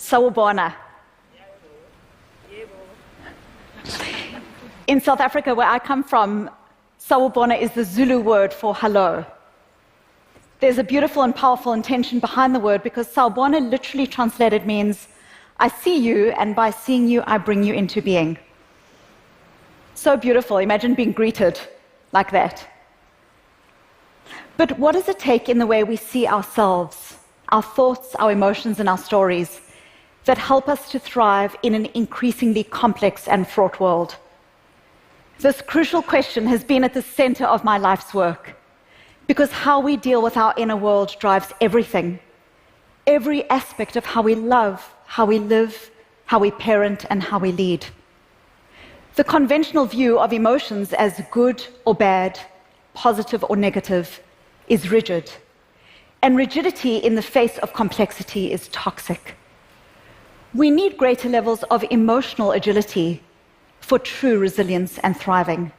Sawubona. In South Africa, where I come from, Sawubona is the Zulu word for hello. There's a beautiful and powerful intention behind the word because Sawubona literally translated means, I see you, and by seeing you, I bring you into being. So beautiful. Imagine being greeted like that. But what does it take in the way we see ourselves, our thoughts, our emotions, and our stories that help us to thrive in an increasingly complex and fraught world? This crucial question has been at the center of my life's work, because how we deal with our inner world drives everything, every aspect of how we love, how we live, how we parent, and how we lead. The conventional view of emotions as good or bad, positive or negative, is rigid, and rigidity in the face of complexity is toxic. We need greater levels of emotional agility for true resilience and thriving.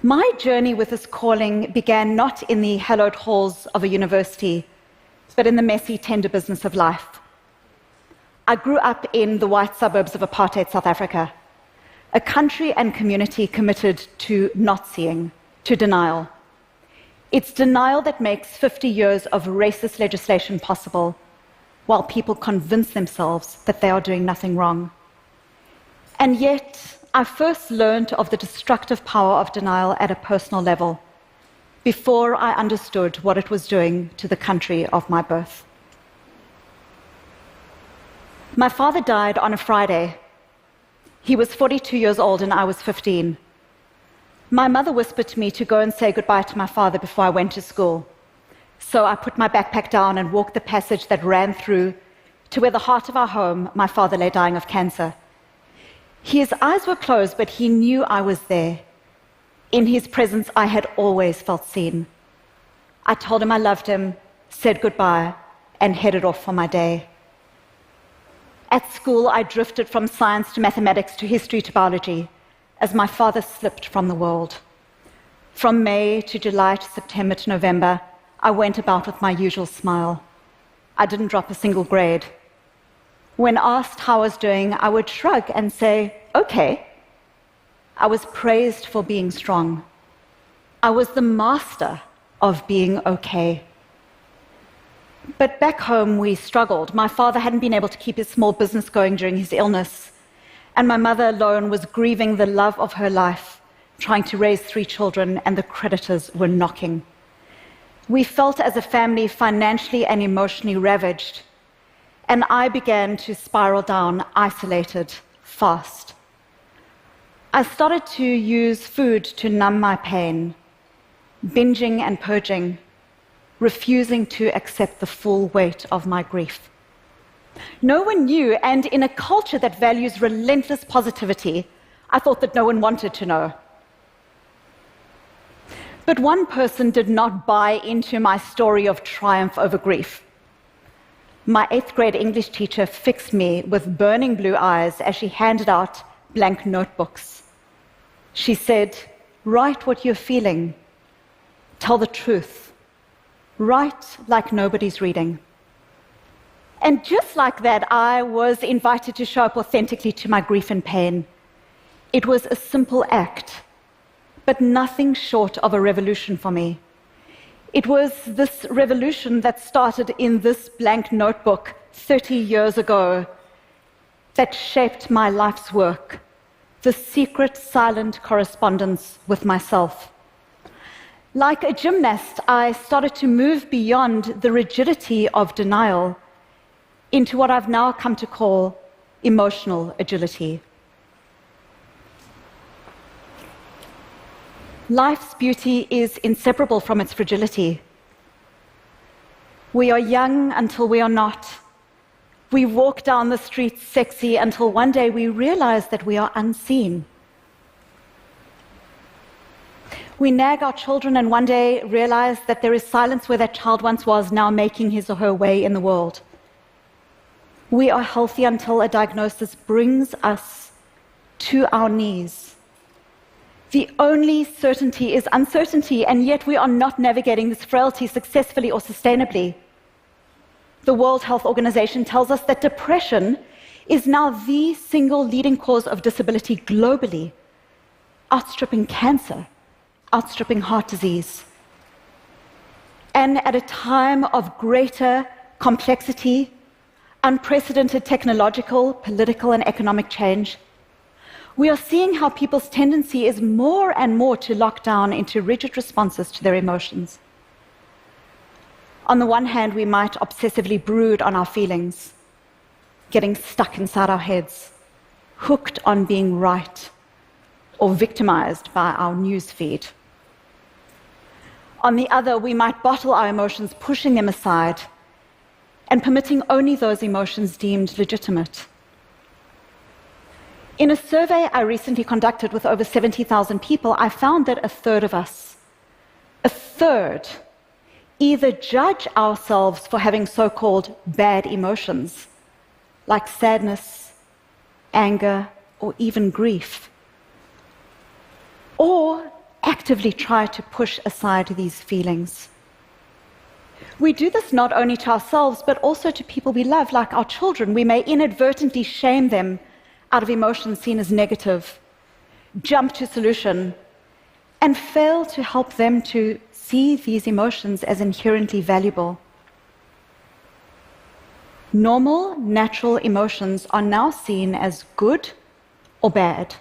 My journey with this calling began not in the hallowed halls of a university, but in the messy, tender business of life. I grew up in the white suburbs of apartheid South Africa, a country and community committed to not seeing, to denial. It's denial that makes 50 years of racist legislation possible, while people convince themselves that they are doing nothing wrong. And yet, I first learned of the destructive power of denial at a personal level, before I understood what it was doing to the country of my birth. My father died on a Friday. He was 42 years old and I was 15. My mother whispered to me to go and say goodbye to my father before I went to school. So I put my backpack down and walked the passage that ran through to where the heart of our home, my father lay dying of cancer. His eyes were closed, but he knew I was there. In his presence, I had always felt seen. I told him I loved him, said goodbye, and headed off for my day. At school, I drifted from science to mathematics to history to biology, as my father slipped from the world. From May to July to September to November, I went about with my usual smile. I didn't drop a single grade. When asked how I was doing, I would shrug and say, okay. I was praised for being strong. I was the master of being okay. But back home, we struggled. My father hadn't been able to keep his small business going during his illness, and my mother alone was grieving the love of her life, trying to raise 3 children, and the creditors were knocking. We felt as a family financially and emotionally ravaged, and I began to spiral down, isolated, fast. I started to use food to numb my pain, binging and purging, refusing to accept the full weight of my grief. No one knew, and in a culture that values relentless positivity, I thought that no one wanted to know. But one person did not buy into my story of triumph over grief. My 8th grade English teacher fixed me with burning blue eyes as she handed out blank notebooks. She said, write what you're feeling. Tell the truth. Write like nobody's reading. And just like that, I was invited to show up authentically to my grief and pain. It was a simple act, but nothing short of a revolution for me. It was this revolution that started in this blank notebook 30 years ago that shaped my life's work, the secret, silent correspondence with myself. Like a gymnast, I started to move beyond the rigidity of denial into what I've now come to call emotional agility. Life's beauty is inseparable from its fragility. We are young until we are not. We walk down the streets sexy until one day we realize that we are unseen. We nag our children and one day realize that there is silence where that child once was, now making his or her way in the world. We are healthy until a diagnosis brings us to our knees. The only certainty is uncertainty, and yet we are not navigating this frailty successfully or sustainably. The World Health Organization tells us that depression is now the single leading cause of disability globally, outstripping cancer, outstripping heart disease. And at a time of greater complexity, unprecedented technological, political, and economic change, we are seeing how people's tendency is more and more to lock down into rigid responses to their emotions. On the one hand, we might obsessively brood on our feelings, getting stuck inside our heads, hooked on being right, or victimized by our news feed. On the other, we might bottle our emotions, pushing them aside, and permitting only those emotions deemed legitimate. In a survey I recently conducted with over 70,000 people, I found that a third of us, either judge ourselves for having so-called bad emotions, like sadness, anger, or even grief, or actively try to push aside these feelings. We do this not only to ourselves, but also to people we love, like our children. We may inadvertently shame them out of emotions seen as negative, jump to solution, and fail to help them to see these emotions as inherently valuable. Normal, natural emotions are now seen as good or bad.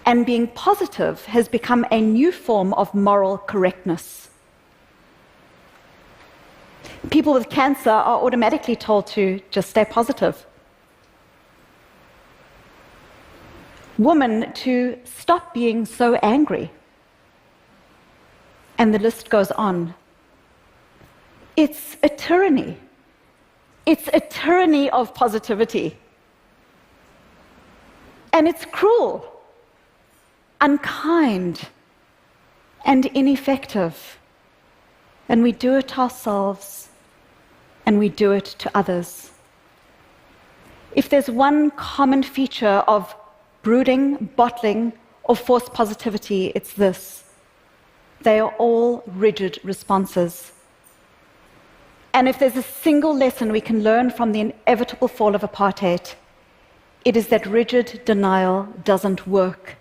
And being positive has become a new form of moral correctness. People with cancer are automatically told to just stay positive. Women to stop being so angry. And the list goes on. It's a tyranny. It's a tyranny of positivity. And it's cruel, unkind, and ineffective. And we do it to ourselves, and we do it to others. If there's one common feature of brooding, bottling, or forced positivity, it's this: they are all rigid responses. And if there's a single lesson we can learn from the inevitable fall of apartheid, it is that rigid denial doesn't work.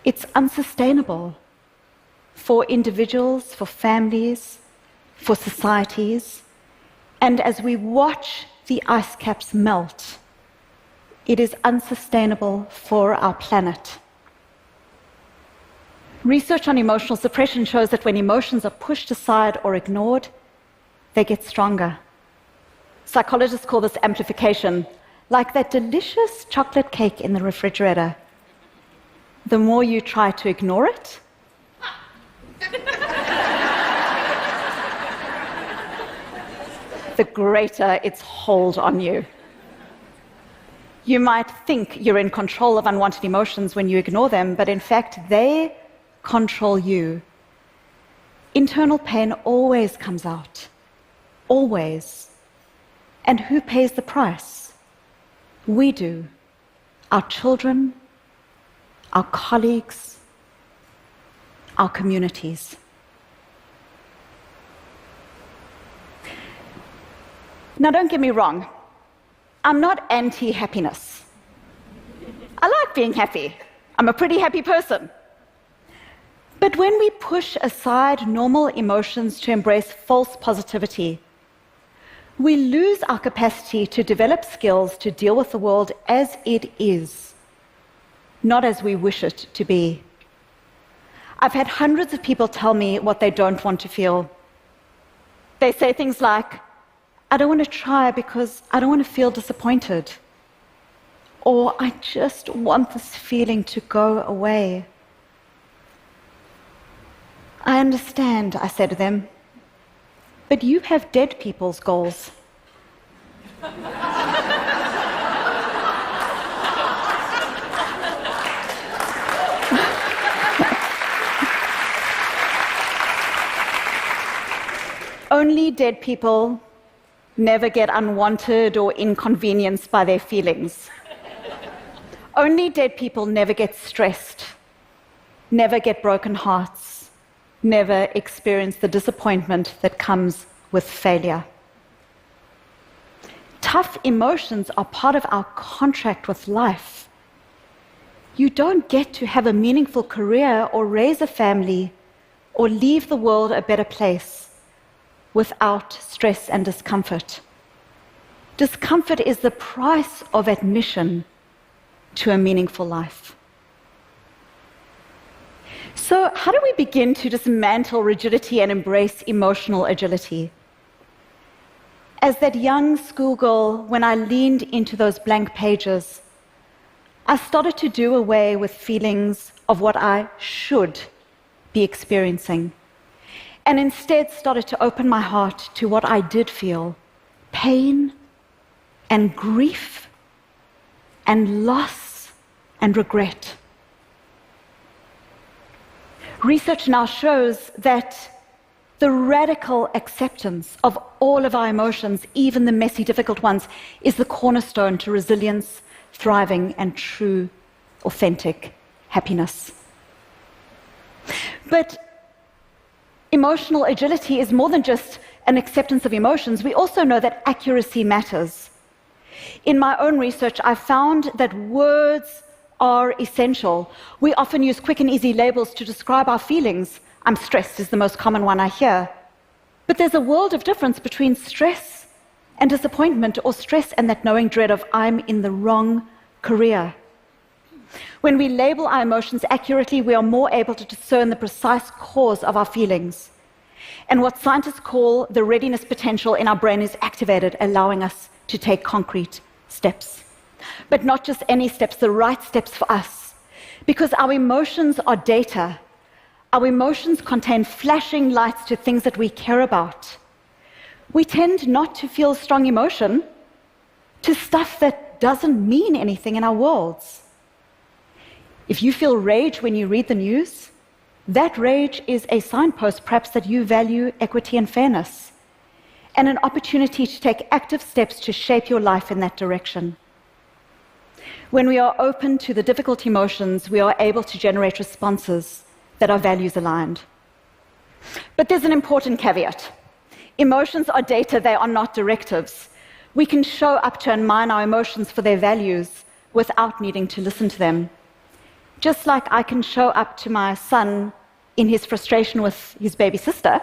It's unsustainable for individuals, for families, for societies. And as we watch the ice caps melt, it is unsustainable for our planet. Research on emotional suppression shows that when emotions are pushed aside or ignored, they get stronger. Psychologists call this amplification, like that delicious chocolate cake in the refrigerator. The more you try to ignore it, the greater its hold on you. You might think you're in control of unwanted emotions when you ignore them, but in fact, they control you. Internal pain always comes out. Always. And who pays the price? We do. Our children, our colleagues, our communities. Now, don't get me wrong. I'm not anti-happiness. I like being happy. I'm a pretty happy person. But when we push aside normal emotions to embrace false positivity, we lose our capacity to develop skills to deal with the world as it is, not as we wish it to be. I've had hundreds of people tell me what they don't want to feel. They say things like, I don't want to try because I don't want to feel disappointed. Or I just want this feeling to go away. I understand, I said to them, but you have dead people's goals. Only dead people never get unwanted or inconvenienced by their feelings. Only dead people never get stressed, never get broken hearts, never experience the disappointment that comes with failure. Tough emotions are part of our contract with life. You don't get to have a meaningful career or raise a family or leave the world a better place without stress and discomfort. Discomfort is the price of admission to a meaningful life. So, how do we begin to dismantle rigidity and embrace emotional agility? As that young schoolgirl, when I leaned into those blank pages, I started to do away with feelings of what I should be experiencing, and instead started to open my heart to what I did feel: pain and grief and loss and regret. Research now shows that the radical acceptance of all of our emotions, even the messy, difficult ones, is the cornerstone to resilience, thriving, and true, authentic happiness. But emotional agility is more than just an acceptance of emotions. We also know that accuracy matters. In my own research, I found that words are essential. We often use quick and easy labels to describe our feelings. I'm stressed is the most common one I hear. But there's a world of difference between stress and disappointment, or stress and that knowing dread of I'm in the wrong career. When we label our emotions accurately, we are more able to discern the precise cause of our feelings. And what scientists call the readiness potential in our brain is activated, allowing us to take concrete steps. But not just any steps, the right steps for us. Because our emotions are data. Our emotions contain flashing lights to things that we care about. We tend not to feel strong emotion to stuff that doesn't mean anything in our worlds. If you feel rage when you read the news, that rage is a signpost, perhaps, that you value equity and fairness, and an opportunity to take active steps to shape your life in that direction. When we are open to the difficult emotions, we are able to generate responses that are values aligned. But there's an important caveat. Emotions are data, they are not directives. We can show up to and mine our emotions for their values without needing to listen to them. Just like I can show up to my son in his frustration with his baby sister,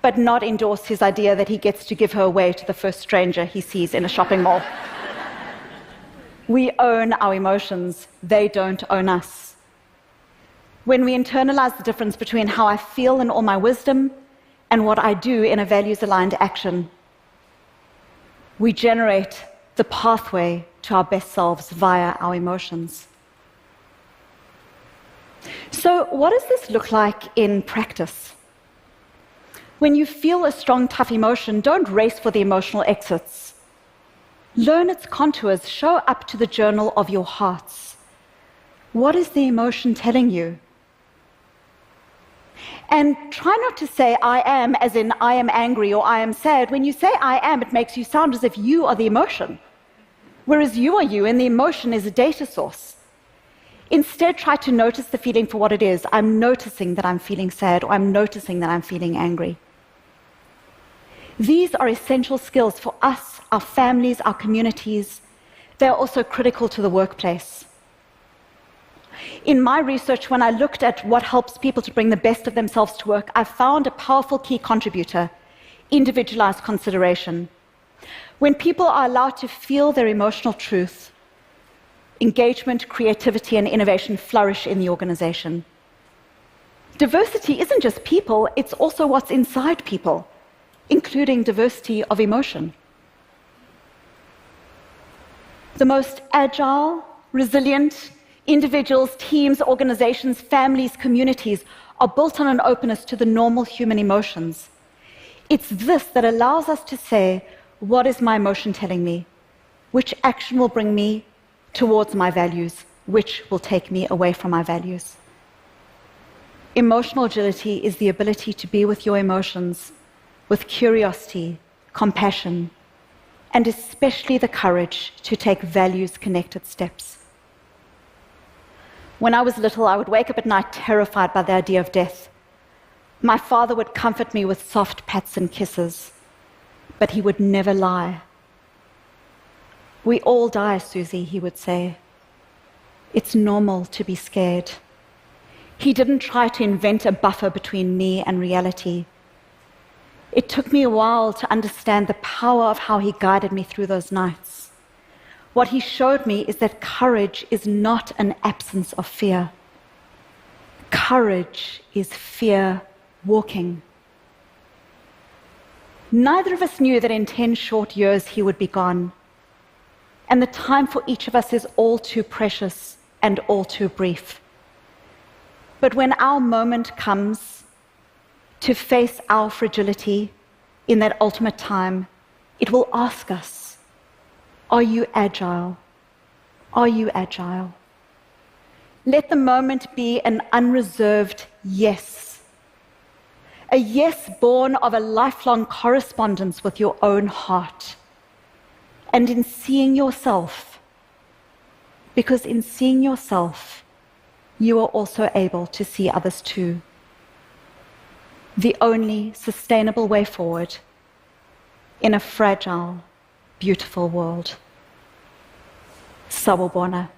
but not endorse his idea that he gets to give her away to the first stranger he sees in a shopping mall. We own our emotions, they don't own us. When we internalize the difference between how I feel in all my wisdom and what I do in a values-aligned action, we generate the pathway to our best selves via our emotions. So, what does this look like in practice? When you feel a strong, tough emotion, don't race for the emotional exits. Learn its contours, show up to the journal of your hearts. What is the emotion telling you? And try not to say I am, as in I am angry or I am sad. When you say I am, it makes you sound as if you are the emotion, whereas you are you, and the emotion is a data source. Instead, try to notice the feeling for what it is. I'm noticing that I'm feeling sad, or I'm noticing that I'm feeling angry. These are essential skills for us, our families, our communities. They are also critical to the workplace. In my research, when I looked at what helps people to bring the best of themselves to work, I found a powerful key contributor: individualized consideration. When people are allowed to feel their emotional truth, engagement, creativity, and innovation flourish in the organization. Diversity isn't just people, it's also what's inside people, including diversity of emotion. The most agile, resilient individuals, teams, organizations, families, communities are built on an openness to the normal human emotions. It's this that allows us to say, what is my emotion telling me? Which action will bring me towards my values? Which will take me away from my values? Emotional agility is the ability to be with your emotions with curiosity, compassion, and especially the courage to take values-connected steps. When I was little, I would wake up at night terrified by the idea of death. My father would comfort me with soft pats and kisses, but he would never lie. We all die, Susie, he would say. It's normal to be scared. He didn't try to invent a buffer between me and reality. It took me a while to understand the power of how he guided me through those nights. What he showed me is that courage is not an absence of fear. Courage is fear walking. Neither of us knew that in 10 short years he would be gone. And the time for each of us is all too precious and all too brief. But when our moment comes to face our fragility in that ultimate time, it will ask us, are you agile? Are you agile? Let the moment be an unreserved yes. A yes born of a lifelong correspondence with your own heart. And in seeing yourself, because in seeing yourself, you are also able to see others too. The only sustainable way forward in a fragile, beautiful world. Sawubona.